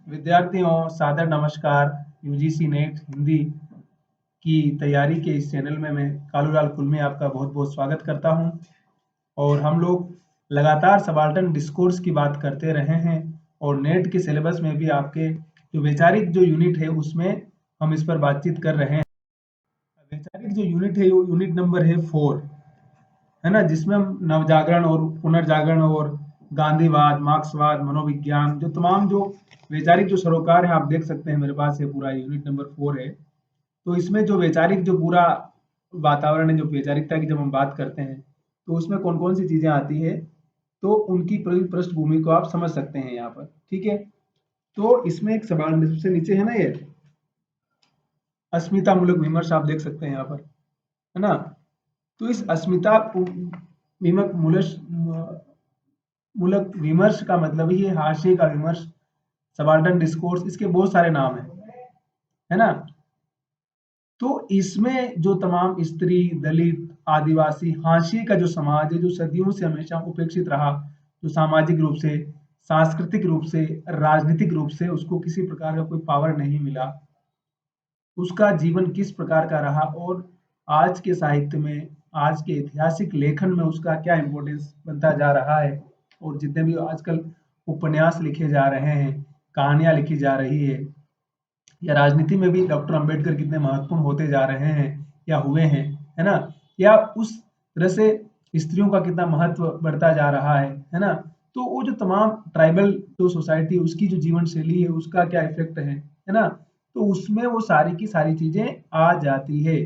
विद्यार्थियों सादर नमस्कार। यूजीसी नेट हिंदी की तैयारी के इस चैनल में मैं कालूलाल कुलमे आपका बहुत बहुत स्वागत करता हूं। और हम लोग लगातार सबाल्टर्न डिस्कोर्स की बात करते रहे हैं और नेट के सिलेबस में भी आपके जो वैचारिक जो यूनिट है उसमें हम इस पर बातचीत कर रहे हैं। वैचारिक जो यूनिट है वो यूनिट नंबर है 4, है ना, जिसमें हम नवजागरण और पुनर्जागरण और गांधीवाद, मार्क्सवाद, मनोविज्ञान, जो तमाम जो वैचारिक जो सरोकार है, आप देख सकते हैं मेरे पास ये पूरा यूनिट नंबर 4 है। तो इसमें जो वैचारिक जो पूरा वातावरण है, जो वैचारिकता की जब हम बात करते हैं तो उसमें कौन कौन सी चीजें आती है, तो उनकी पूरी पृष्ठभूमि को आप समझ सकते हैं यहाँ पर। ठीक है, तो इसमें एक सवाल सबसे नीचे है ना, ये अस्मिता मूलक विमर्श आप देख सकते हैं यहाँ पर, है ना। तो इस अस्मिता विमक मूलक विमर्श का मतलब ही है हाशिए का विमर्श, सबाल्टर्न डिस्कोर्स, इसके बहुत सारे नाम हैं, है ना। तो इसमें जो तमाम स्त्री, दलित, आदिवासी, हाशिए का जो समाज है, जो सदियों से हमेशा उपेक्षित रहा, जो सामाजिक रूप से, सांस्कृतिक रूप से, राजनीतिक रूप से उसको किसी प्रकार का कोई पावर नहीं मिला, उसका जीवन किस प्रकार का रहा और आज के साहित्य में, आज के ऐतिहासिक लेखन में उसका क्या इम्पोर्टेंस बनता जा रहा है। और जितने भी आजकल उपन्यास लिखे जा रहे हैं, कहानियां लिखी जा रही है, या राजनीति में भी डॉक्टर अंबेडकर कितने महत्वपूर्ण होते जा रहे हैं या हुए हैं, है ना। या उस तरह से स्त्रियों का कितना महत्व बढ़ता जा रहा है ना। तो वो जो तमाम ट्राइबल जो सोसाइटी, उसकी जो जीवन शैली है, उसका क्या इफेक्ट है ना। तो उसमें वो सारी की सारी चीजें आ जाती है।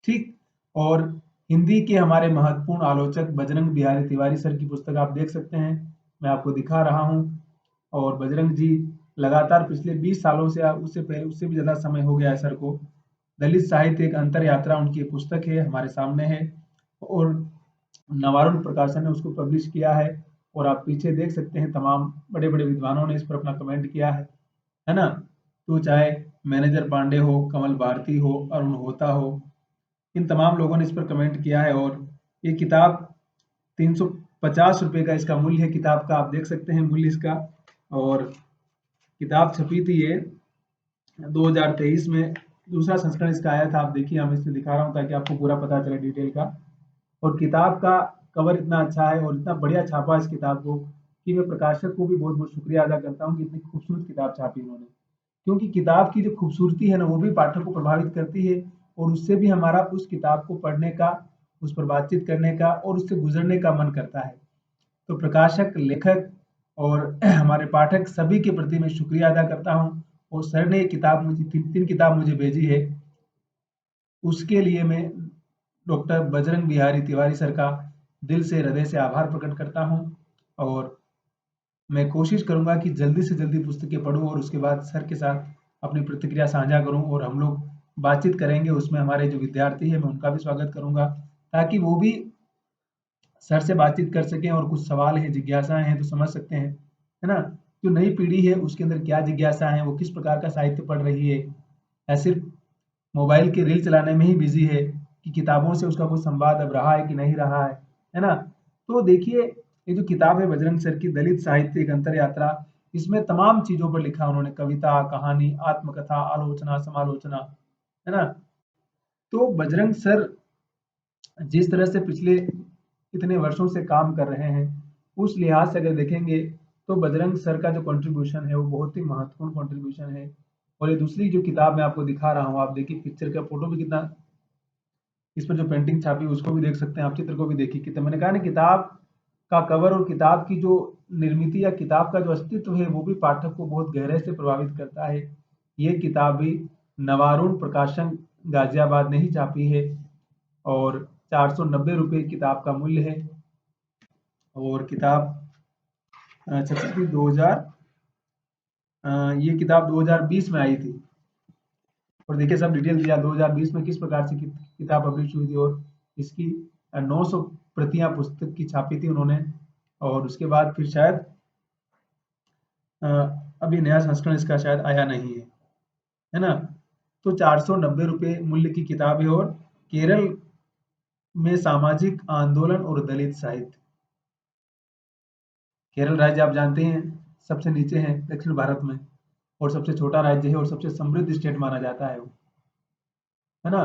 ठीक। और हिंदी के हमारे महत्वपूर्ण आलोचक बजरंग बिहारी तिवारी सर की पुस्तक आप देख सकते हैं, मैं आपको दिखा रहा हूँ। और बजरंग जी लगातार पिछले 20 सालों से, उससे पहले, उससे भी ज्यादा समय हो गया है सर को, दलित साहित्य एक अंतर यात्रा उनकी पुस्तक है, हमारे सामने है। और नवारुण प्रकाशन ने उसको पब्लिश किया है। और आप पीछे देख सकते हैं तमाम बड़े बड़े विद्वानों ने इस पर अपना कमेंट किया है ना। तो चाहे मैनेजर पांडे हो, कमल भारती हो, अरुण होता हो, इन तमाम लोगों ने इस पर कमेंट किया है। और ये किताब 350 रुपये का इसका मूल्य है, किताब का आप देख सकते हैं मूल्य इसका। और किताब छपी थी ये 2023 में, दूसरा संस्करण इसका आया था। आप देखिए, हम इससे दिखा रहा हूँ ताकि आपको पूरा पता चले डिटेल का। और किताब का कवर इतना अच्छा है और इतना बढ़िया छापा इस किताब को कि मैं प्रकाशक को भी बहुत बहुत शुक्रिया अदा करता हूँ कि इतनी खूबसूरत किताब छापी उन्होंने। क्योंकि किताब की जो खूबसूरती है ना, वो भी पाठक को प्रभावित करती है और उससे भी हमारा उस किताब को पढ़ने का, उस पर बातचीत करने का और उससे गुजरने का मन करता है। तो प्रकाशक, लेखक और हमारे पाठक सभी के प्रति मैं शुक्रिया अदा करता हूँ। और सर ने ये किताब मुझे, तीन किताब मुझे भेजी है, उसके लिए मैं डॉक्टर बजरंग बिहारी तिवारी सर का दिल से, हृदय से आभार प्रकट करता हूँ। और मैं कोशिश करूंगा कि जल्दी से जल्दी पुस्तकें पढूं और उसके बाद सर के साथ अपनी प्रतिक्रिया साझा करूं और हम लोग बातचीत करेंगे। उसमें हमारे जो विद्यार्थी हैं, मैं उनका भी स्वागत करूंगा ताकि वो भी सर से बातचीत कर सकें और कुछ सवाल हैं, जिज्ञासाएं हैं तो समझ सकते हैं, है ना। जो नई पीढ़ी है उसके अंदर क्या जिज्ञासा है, वो किस प्रकार का साहित्य पढ़ रही है, या सिर्फ मोबाइल के रील चलाने में ही बिजी है, कि किताबों से उसका कोई संवाद अब रहा है कि नहीं रहा है ना। तो देखिए, ये जो किताब है बजरंग सर की, दलित साहित्य एक अंतर यात्रा, इसमें तमाम चीजों पर लिखा उन्होंने, कविता, कहानी, आत्मकथा, आलोचना, समालोचना, है ना। तो बजरंग सर जिस तरह से पिछले इतने वर्षों से काम कर रहे हैं, उस लिहाज से अगर देखेंगे तो बजरंग सर का जो कंट्रीब्यूशन है वो बहुत ही महत्वपूर्ण कंट्रीब्यूशन है। और ये दूसरी जो किताब मैं आपको दिखा रहा हूँ, आप देखिए पिक्चर का फोटो भी कितना, इस पर जो पेंटिंग छापी उसको भी देख सकते हैं आप, चित्र को भी देखिए कितना, मैंने कहा ना, किताब का कवर और किताब की जो निर्मित या किताब का जो अस्तित्व है वो भी पाठक को बहुत गहरे से प्रभावित करता है। ये किताब भी नवारुण प्रकाशन गाजियाबाद ने ही छापी है और 490 रुपये किताब का मूल्य है। और किताब छपी थी 2000, ये किताब 2020 में आई थी। और देखिए सब डिटेल दिया 2020 में किस प्रकार से किताब पब्लिश हुई थी। और इसकी 900 प्रतियां पुस्तक की छापी थी उन्होंने। और उसके बाद फिर शायद अ, अभी नया संस्करण इसका शायद आया नहीं है ना। तो 490 रुपये मूल्य की किताब है। और केरल में सामाजिक आंदोलन और दलित साहित्य, केरल राज्य आप जानते हैं, सबसे नीचे है दक्षिण भारत में, और सबसे छोटा राज्य है और सबसे समृद्ध स्टेट माना जाता है वो, है ना।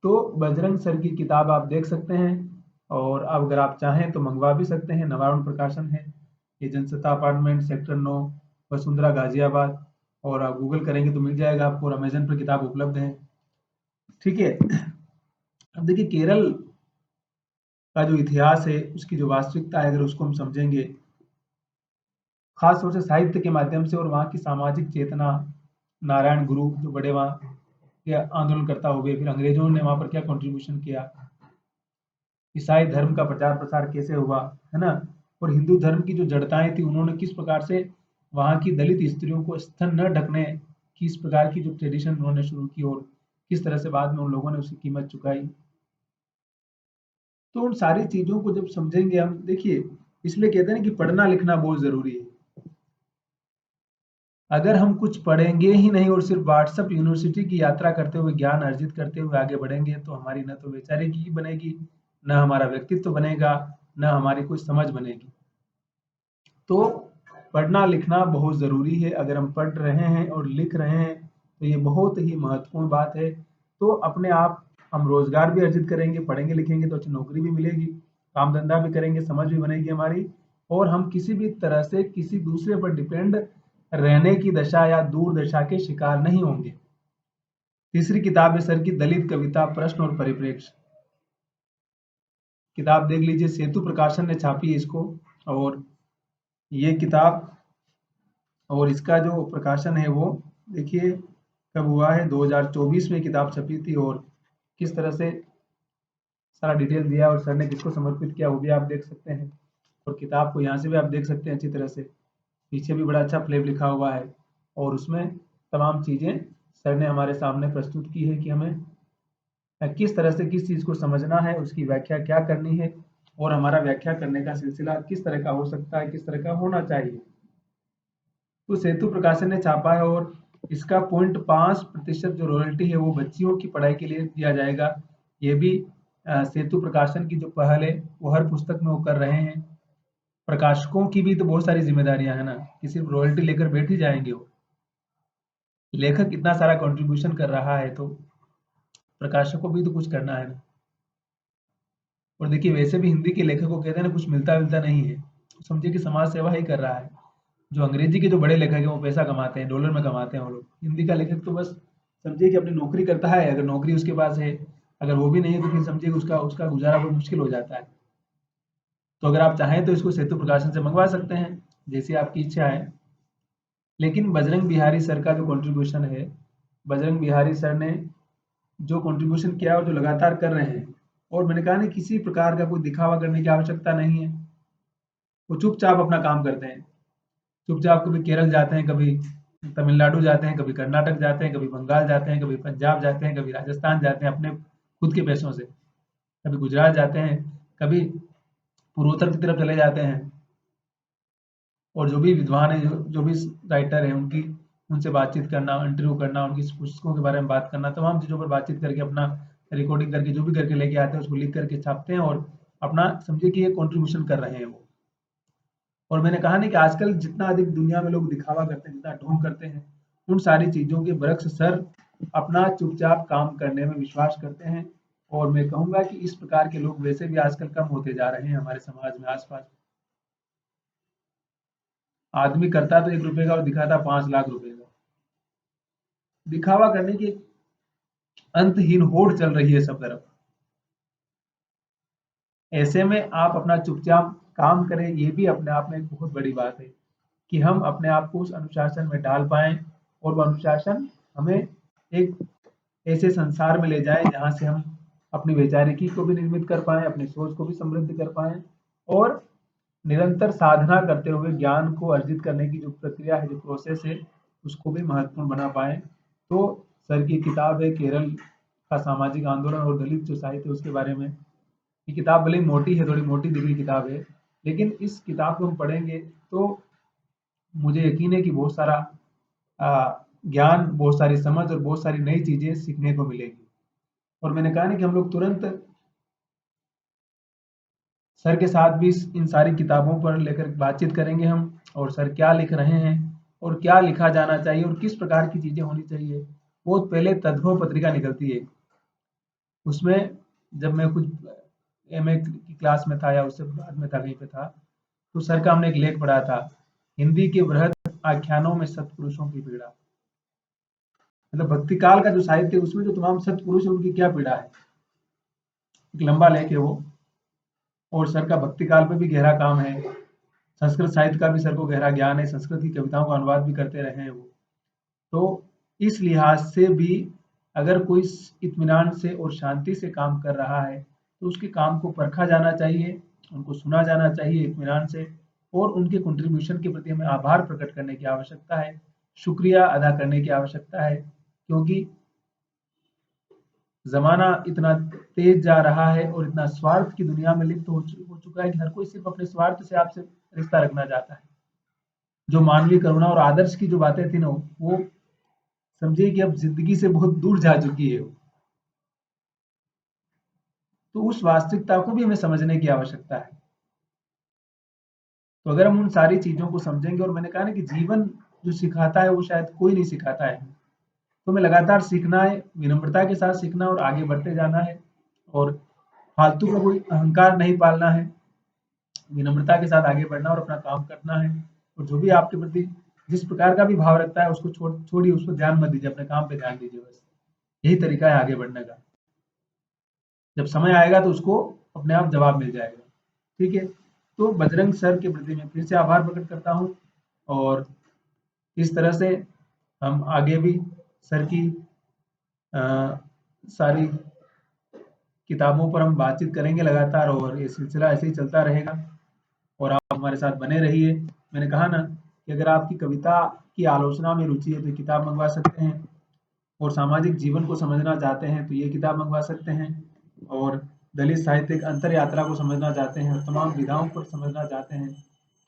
तो बजरंग सर की किताब आप देख सकते हैं, और अब अगर आप चाहें तो मंगवा भी सकते हैं, नवारण प्रकाशन है। ये जनसत्ता अपार्टमेंट सेक्टर 9 वसुंधरा गाजियाबाद, और आप गूगल करेंगे तो मिल जाएगा आपको, और अमेजन पर किताब उपलब्ध है। ठीक है। अब देखिए केरल का जो इतिहास है, उसकी जो वास्तविकता है, अगर उसको हम समझेंगे खास तौर से साहित्य के माध्यम से, और वहाँ की सामाजिक चेतना, नारायण गुरु जो बड़े वहाँ के आंदोलनकर्ता हुए, फिर अंग्रेजों ने वहाँ पर क्या कंट्रीब्यूशन किया, ईसाई धर्म का प्रचार प्रसार कैसे हुआ, है ना, और हिंदू धर्म की जो जड़ताएं थी, उन्होंने किस प्रकार से वहाँ की दलित स्त्रियों को स्तन न ढकने की इस प्रकार की जो ट्रेडिशन उन्होंने शुरू की, और किस तरह से बाद में उन लोगों ने उसकी कीमत चुकाई। तो उन सारी चीजों को जब समझेंगे हम, देखिए इसलिए कहते हैं कि पढ़ना लिखना बहुत जरूरी है। अगर हम कुछ पढ़ेंगे ही नहीं और सिर्फ व्हाट्सएप यूनिवर्सिटी की यात्रा करते हुए ज्ञान अर्जित करते हुए आगे बढ़ेंगे, तो हमारी न तो वैचारिकी बनेगी, न हमारा व्यक्तित्व बनेगा, न हमारी कोई समझ बनेगी। तो पढ़ना लिखना बहुत ज़रूरी है। अगर हम पढ़ रहे हैं और लिख रहे हैं तो ये बहुत ही महत्वपूर्ण बात है। तो अपने आप हम रोजगार भी अर्जित करेंगे, पढ़ेंगे लिखेंगे तो अच्छी नौकरी भी मिलेगी, काम धंधा भी करेंगे, समझ भी बनेगी हमारी, और हम किसी भी तरह से किसी दूसरे पर डिपेंड रहने की दशा या दूरदशा के शिकार नहीं होंगे। तीसरी किताब है सर की दलित कविता प्रश्न और परिप्रेक्ष्य। किताब देख लीजिए, सेतु प्रकाशन ने छापी है इसको, और ये किताब और इसका जो प्रकाशन है वो देखिए कब हुआ है, 2024 में किताब छपी थी, और किस तरह से सारा डिटेल दिया और सर ने किसको समर्पित किया वो भी आप देख सकते हैं। और किताब को यहाँ से भी आप देख सकते हैं अच्छी तरह से, पीछे भी बड़ा अच्छा फ्लेव लिखा हुआ है, और उसमें तमाम चीज़ें सर ने हमारे सामने प्रस्तुत की है कि हमें किस तरह से किस चीज़ को समझना है, उसकी व्याख्या क्या करनी है, और हमारा व्याख्या करने का सिलसिला किस तरह का हो सकता है, किस तरह का होना चाहिए। तो सेतु प्रकाशन ने छापा है, और इसका 0.5% जो रॉयल्टी है वो बच्चियों की पढ़ाई के लिए दिया जाएगा। ये भी सेतु प्रकाशन की जो पहल है वो हर पुस्तक में वो कर रहे हैं। प्रकाशकों की भी तो बहुत सारी जिम्मेदारियां है ना, कि सिर्फ रॉयल्टी लेकर बैठ ही जाएंगे वो। लेखक इतना सारा कंट्रीब्यूशन कर रहा है तो प्रकाशक को भी तो कुछ करना है ना। और देखिए वैसे भी हिंदी के लेखक को कहते हैं ना, कुछ मिलता मिलता नहीं है, तो समझिए कि समाज सेवा ही कर रहा है। जो अंग्रेजी के जो बड़े लेखक हैं वो पैसा कमाते हैं, डॉलर में कमाते हैं वो लोग। हिंदी का लेखक तो बस समझिए कि अपनी नौकरी करता है, अगर नौकरी उसके पास है, अगर वो भी नहीं है तो फिर समझिए उसका उसका गुजारा बहुत मुश्किल हो जाता है। तो अगर आप चाहें तो इसको सेतु प्रकाशन से मंगवा सकते हैं, जैसी आपकी इच्छा है। लेकिन बजरंग बिहारी सर का जो कंट्रीब्यूशन है, बजरंग बिहारी सर ने जो कंट्रीब्यूशन किया और जो लगातार कर रहे हैं, और मैंने कहा नहीं किसी प्रकार का कोई दिखावा करने की आवश्यकता नहीं है। वो चुपचाप अपना काम करते हैं, चुपचाप कभी केरल जाते हैं, कभी तमिलनाडु जाते हैं, कभी कर्नाटक जाते हैं, कभी बंगाल जाते हैं, कभी पंजाब जाते हैं, कभी राजस्थान जाते हैं अपने खुद के पैसों से, कभी गुजरात जाते हैं, कभी पूर्वोत्तर की तरफ चले जाते हैं। और जो भी विद्वान है, जो भी राइटर है, उनकी उनसे बातचीत करना, इंटरव्यू करना, उनकी पुस्तकों के बारे में बात करना, तमाम चीज़ों पर बातचीत करके अपना रिकॉर्डिंग करके जो भी करके लेके आते हैं उसको लिख करके छापते हैं, और अपना समझिए कि ये कंट्रीब्यूशन कर रहे हैं वो। और मैंने कहा नहीं कि आजकल जितना अधिक दुनिया में लोग दिखावा करते हैं, जितना ढोंग करते हैं, उन सारी चीज़ों के बरक्स सर अपना चुपचाप काम करने में विश्वास करते हैं। और मैं कहूँगा कि इस प्रकार के लोग वैसे भी आजकल कम होते जा रहे हैं हमारे समाज में आसपास। आदमी करता तो 1 रुपए का और दिखाता 5 लाख रुपए का। दिखावा करने की एक अंतहीन होड़ चल रही है सब तरफ। ऐसे में आप अपना चुपचाप काम करें, ये भी अपने आप में एक बहुत बड़ी बात है कि हम अपने आप को उस अनुशासन में डाल पाएँ, और वो अनुशासन हमें एक ऐसे संसार में ले जाए जहाँ से हम अपनी वैचारिकी को भी निर्मित कर पाएँ, अपनी सोच को भी समृद्ध कर पाएँ, और निरंतर साधना करते हुए ज्ञान को अर्जित करने की जो प्रक्रिया है, जो प्रोसेस है, उसको भी महत्वपूर्ण बना पाएँ। तो सर की किताब है केरल का सामाजिक आंदोलन और दलित जो साहित्य है उसके बारे में। ये किताब भले ही मोटी है, थोड़ी मोटी दिख रही किताब है, लेकिन इस किताब को हम पढ़ेंगे तो मुझे यकीन है कि बहुत सारा ज्ञान, बहुत सारी समझ और बहुत सारी नई चीज़ें सीखने को मिलेगी। और मैंने कहा ना कि हम लोग तुरंत सर के साथ भी इन सारी किताबों पर लेकर बातचीत करेंगे हम, और सर क्या लिख रहे हैं और क्या लिखा जाना चाहिए और किस प्रकार की चीजें होनी चाहिए। बहुत पहले तद्भव पत्रिका निकलती है, उसमें जब मैं कुछ एमए की क्लास में था या उससे बाद में था, कहीं पे था, तो सर का हमने एक लेख पढ़ा था, हिंदी के बृहद आख्यानों में सत्पुरुषों की पीड़ा। मतलब भक्ति काल का जो साहित्य है उसमें जो तमाम सत्पुरुष है उनकी क्या पीड़ा है, एक लंबा लेख है वो। और सर का भक्ति काल पे भी गहरा काम है, संस्कृत साहित्य का भी सर को गहरा ज्ञान है, संस्कृत की कविताओं का अनुवाद भी करते रहे हैं वो। तो इस लिहाज से भी अगर कोई इत्मीनान से और शांति से काम कर रहा है तो उसके काम को परखा जाना चाहिए, उनको सुना जाना चाहिए इत्मीनान से, और उनके कंट्रीब्यूशन के प्रति हमें आभार प्रकट करने की आवश्यकता है, शुक्रिया अदा करने की आवश्यकता है। क्योंकि ज़माना इतना तेज जा रहा है और इतना स्वार्थ की दुनिया में लिप्त हो चुका है कि हर कोई सिर्फ अपने स्वार्थ से आपसे रिश्ता रखना चाहता है। जो मानवीय करुणा और आदर्श की जो बातें थी ना, वो समझिए कि अब जिंदगी से बहुत दूर जा चुकी है। तो उस वास्तविकता को भी हमें समझने की आवश्यकता है। तो अगर हम उन सारी चीजों को समझेंगे, और मैंने कहा ना कि जीवन जो सिखाता है वो शायद कोई नहीं सिखाता है, तो हमें लगातार सीखना है, विनम्रता के साथ सीखना और आगे बढ़ते जाना है, और फालतू का कोई अहंकार नहीं पालना है, विनम्रता के साथ आगे बढ़ना और अपना काम करना है। और जो भी आपके प्रति जिस प्रकार का भी भाव रखता है उसको छोड़िए, उसको ध्यान मत दीजिए, अपने काम पे ध्यान दीजिए, बस यही तरीका है आगे बढ़ने का। जब समय आएगा तो उसको अपने आप जवाब मिल जाएगा। ठीक है, तो बजरंग सर के प्रति मैं फिर से आभार प्रकट करता हूँ, और इस तरह से हम आगे भी सर की सारी किताबों पर हम बातचीत करेंगे लगातार, और ये सिलसिला ऐसे ही चलता रहेगा, और आप हमारे साथ बने रहिए। मैंने कहा ना कि अगर आपकी कविता की आलोचना में रुचि है तो ये किताब मंगवा सकते हैं, और सामाजिक जीवन को समझना चाहते हैं तो ये किताब मंगवा सकते हैं, और दलित साहित्यिक अंतर यात्रा को समझना चाहते हैं और तमाम विधाओं को समझना चाहते हैं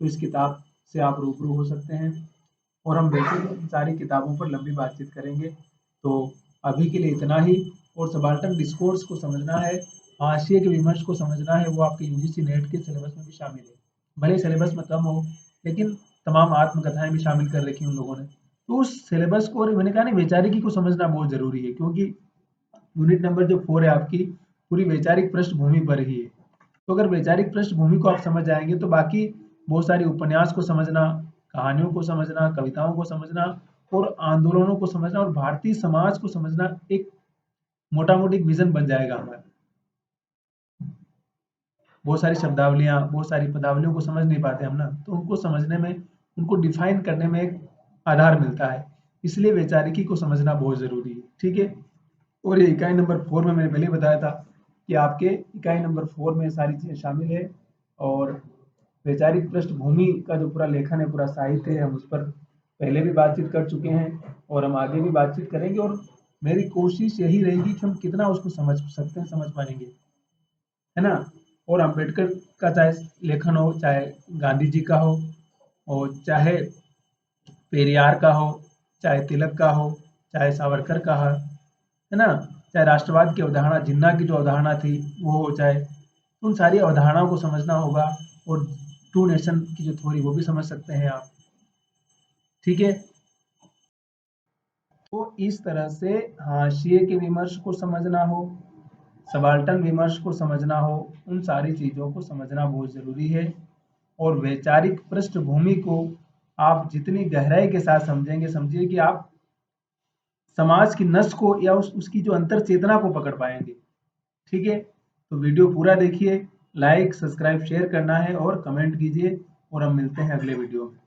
तो इस किताब से आप रूबरू हो सकते हैं, और हम बैठेंगे इन सारी किताबों पर लंबी बातचीत करेंगे। तो अभी के लिए इतना ही। और सबाल्टर्न डिस्कोर्स को समझना है, हाशिए के विमर्श को समझना है, वो आपके यूजीसी नेट के सिलेबस में भी शामिल है। भले सिलेबस में कम हो, लेकिन तमाम आत्मकथाएं भी शामिल कर रखी उन लोगों ने। तो उस सिलेबस को, और मैंने कहा ना, वैचारिकी को समझना बहुत जरूरी है, क्योंकि यूनिट नंबर जो 4 है आपकी, पूरी वैचारिक पृष्ठभूमि पर ही है। तो अगर वैचारिक पृष्ठभूमि को आप समझ जाएंगे तो बाकी बहुत सारी उपन्यास को समझना, कहानियों को समझना, कविताओं को समझना और आंदोलनों को समझना और भारतीय समाज को समझना एक मोटा मोटी विजन बन जाएगा हमारा। बहुत सारी शब्दावलियां, बहुत सारी पदावलियों को समझ नहीं पाते हम ना, तो उनको समझने में, उनको डिफाइन करने में एक आधार मिलता है। इसलिए वैचारिकी को समझना बहुत जरूरी है। ठीक है, और ये इकाई नंबर 4 में मैंने पहले ही बताया था कि आपके इकाई नंबर 4 में सारी चीजें शामिल है, और वैचारिक पृष्ठभूमि का जो पूरा लेखन है, पूरा साहित्य है, हम उस पर पहले भी बातचीत कर चुके हैं और हम आगे भी बातचीत करेंगे, और मेरी कोशिश यही रहेगी कि हम कितना उसको समझ सकते हैं, समझ पाएंगे, है ना। और अम्बेडकर का चाहे लेखन हो, चाहे गांधी जी का हो, और चाहे पेरियार का हो, चाहे तिलक का हो, चाहे सावरकर का है ना, चाहे राष्ट्रवाद की अवधारणा, जिन्ना की जो अवधारणा थी वो हो, चाहे उन सारी अवधारणाओं को समझना होगा, और टू नेशन की जो थ्योरी वो भी समझ सकते हैं आप। ठीक है, तो इस तरह से हाशिए के विमर्श को समझना हो, सबाल्टर्न विमर्श को समझना हो, उन सारी चीजों को समझना बहुत जरूरी है। और वैचारिक पृष्ठभूमि को आप जितनी गहराई के साथ समझेंगे, समझिए कि आप समाज की नस को या उसकी जो अंतर चेतना को पकड़ पाएंगे। ठीक है, तो वीडियो पूरा देखिए, लाइक सब्सक्राइब शेयर करना है और कमेंट कीजिए, और हम मिलते हैं अगले वीडियो में।